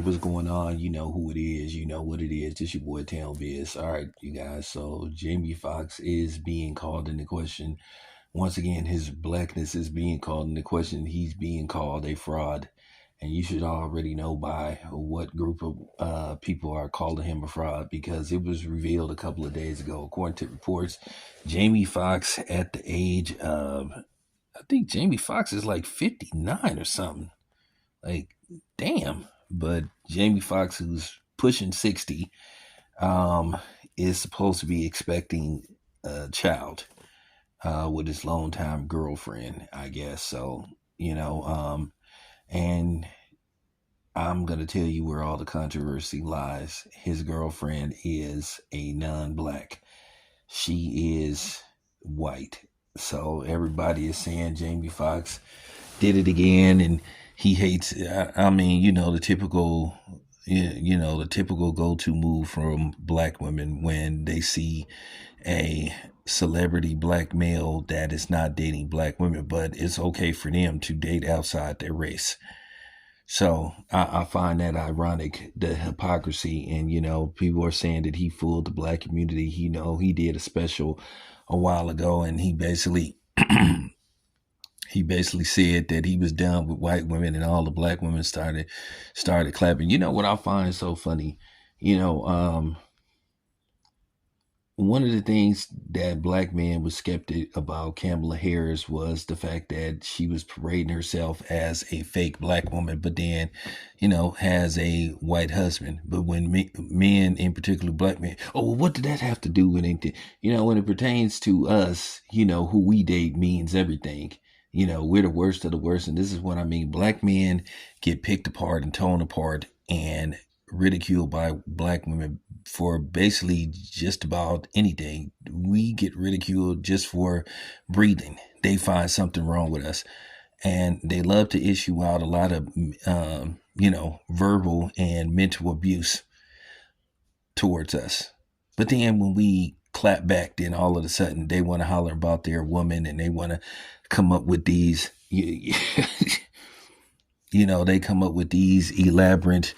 what's going on? You know who it is. You know what it is. This your boy Town Biz. All right, you guys. So Jamie Foxx is being called into question. Once again, his blackness is being called into question. He's being called a fraud. And you should already know by what group of people are calling him a fraud because it was revealed a couple of days ago. According to reports, Jamie Foxx at the age of, I think Jamie Foxx is like 59 or something. Like, damn. But Jamie Foxx, who's pushing 60, is supposed to be expecting a child with his longtime girlfriend, I guess. So, and I'm going to tell you where all the controversy lies. His girlfriend is a non-black. She is white. So everybody is saying Jamie Foxx did it again, and he hates. I mean, the typical, the typical go-to move from black women when they see a celebrity black male that is not dating black women, but it's okay for them to date outside their race. So I find that ironic, the hypocrisy, and people are saying that he fooled the black community. He did a special a while ago, and he basically he basically said that he was done with white women, and all the black women started clapping. You know what I find so funny? One of the things that black men was skeptic about Kamala Harris was the fact that she was parading herself as a fake black woman, but then, has a white husband. But when men, in particular black men, what did that have to do with anything? When it pertains to us, who we date means everything. We're the worst of the worst. And this is what I mean. Black men get picked apart and torn apart and ridiculed by black women for basically just about anything. We get ridiculed just for breathing. They find something wrong with us, and they love to issue out a lot of verbal and mental abuse towards us. But then when we clap back, then all of a sudden they want to holler about their woman, and they want to come up with these they come up with these elaborate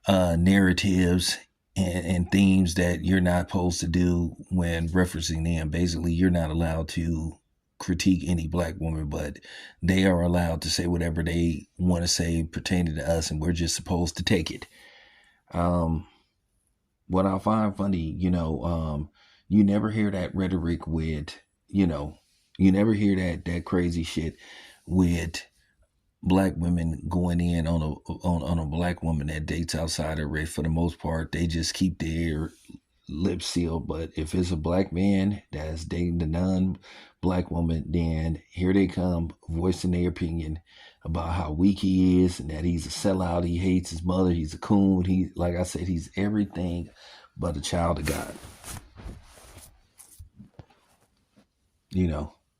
narratives and themes that you're not supposed to do when referencing them. Basically, you're not allowed to critique any black woman, but they are allowed to say whatever they want to say pertaining to us, and we're just supposed to take it. What I find funny, you never hear that rhetoric with, you never hear that crazy shit with black women going in on a black woman that dates outside her race. For the most part, they just keep their lips sealed. But if it's a black man that's dating the non-black woman, then here they come voicing their opinion about how weak he is and that he's a sellout. He hates his mother. He's a coon. He, like I said, he's everything but a child of God.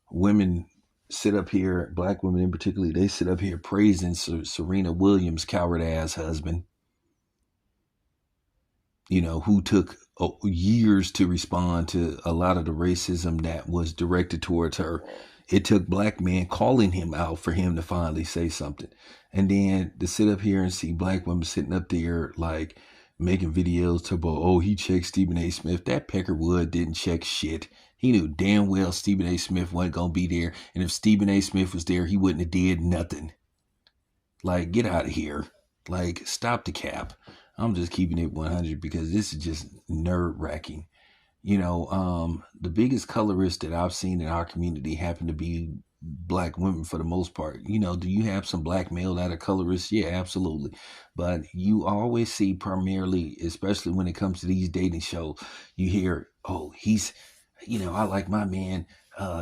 Women sit up here, black women in particular, they sit up here praising Serena Williams' coward ass husband, who took years to respond to a lot of the racism that was directed towards her. It took black men calling him out for him to finally say something. And then to sit up here and see black women sitting up there like making videos to about, he checked Stephen A. Smith. That Peckerwood didn't check shit. He knew damn well Stephen A. Smith wasn't going to be there. And if Stephen A. Smith was there, he wouldn't have did nothing. Like, get out of here. Like, stop the cap. I'm just keeping it 100 because this is just nerve-wracking. The biggest colorist that I've seen in our community happen to be black women for the most part. Do you have some black male that are colorists? Yeah, absolutely. But you always see primarily, especially when it comes to these dating shows, you hear, he's, I like my man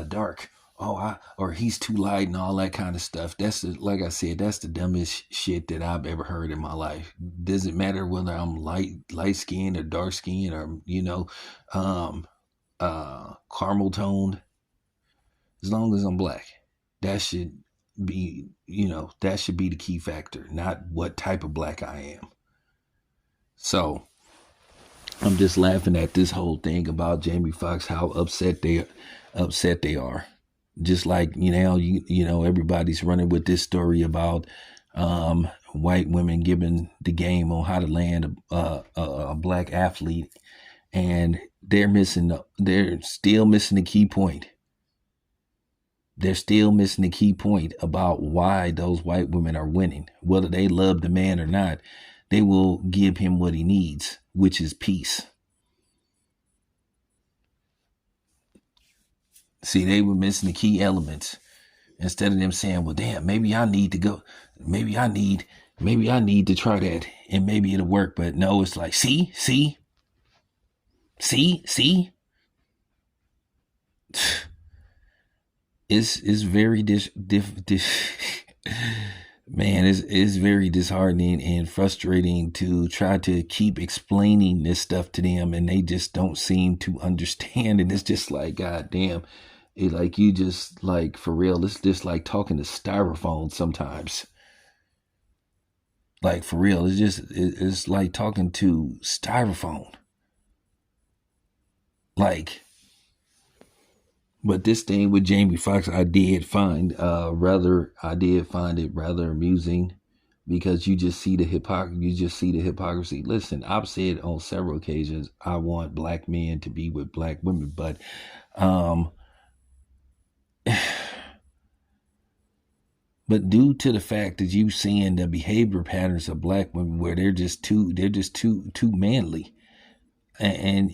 dark. Or he's too light and all that kind of stuff. Like I said, that's the dumbest shit that I've ever heard in my life. Doesn't matter whether I'm light skinned or dark skinned or, caramel toned. As long as I'm black, that should be, that should be the key factor, not what type of black I am. So I'm just laughing at this whole thing about Jamie Foxx, how upset they are. Just like, everybody's running with this story about White women giving the game on how to land a black athlete, and they're still missing the key point. They're still missing the key point about why those white women are winning. Whether they love the man or not, they will give him what he needs, which is peace. See, they were missing the key elements. Instead of them saying, well, damn, maybe I need to go. Maybe I need to try that and maybe it'll work. But no, it's like, see. It's very man, it's very disheartening and frustrating to try to keep explaining this stuff to them, and they just don't seem to understand. And it's just like, God damn, it like you just like for real. It's just like talking to styrofoam sometimes. Like for real, it's like talking to styrofoam. Like. But this thing with Jamie Foxx, I did find it rather amusing, because you just see the hypocrisy. Listen, I've said on several occasions I want black men to be with black women, but but due to the fact that you've seen the behavior patterns of black women where they're just too manly. And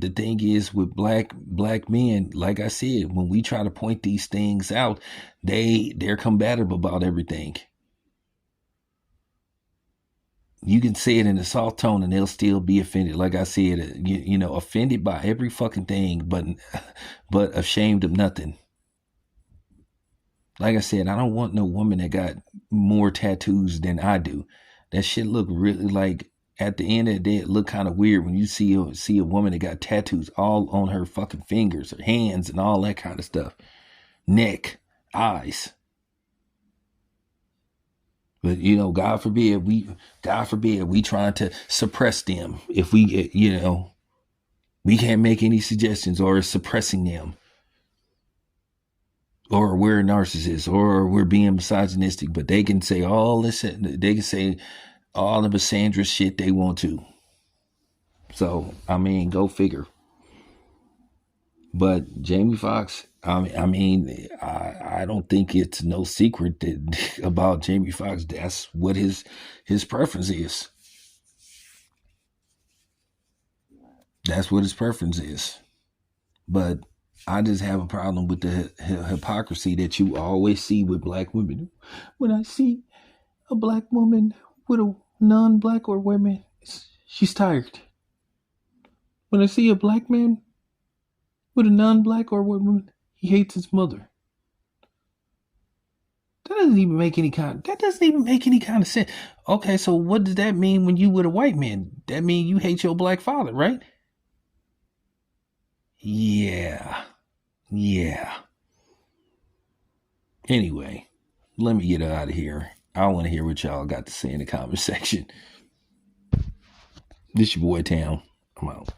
the thing is with black men, like I said, when we try to point these things out, they're combative about everything. You can say it in a soft tone and they'll still be offended. Like I said, you know, offended by every fucking thing, but ashamed of nothing. Like I said, I don't want no woman that got more tattoos than I do. That shit look really like, at the end of the day, it look kind of weird when you see a woman that got tattoos all on her fucking fingers, her hands, and all that kind of stuff. Neck, eyes. But you know, God forbid we trying to suppress them. If we, you know, we can't make any suggestions or suppressing them, or we're narcissists, or we're being misogynistic. But they can say all this. They can say all the misandrous shit they want to. So, I mean, go figure. But Jamie Foxx, I don't think it's no secret that about Jamie Foxx. That's what his preference is. That's what his preference is. But I just have a problem with the hypocrisy that you always see with black women. When I see a black woman with a non-black or woman, she's tired. When I see a black man with a non-black or woman, he hates his mother. That doesn't even make any kind of sense. Okay, so what does that mean when you with a white man? That mean you hate your black father, right? Yeah. Anyway, let me get out of here. I want to hear what y'all got to say in the comment section. This your boy Town. I'm out.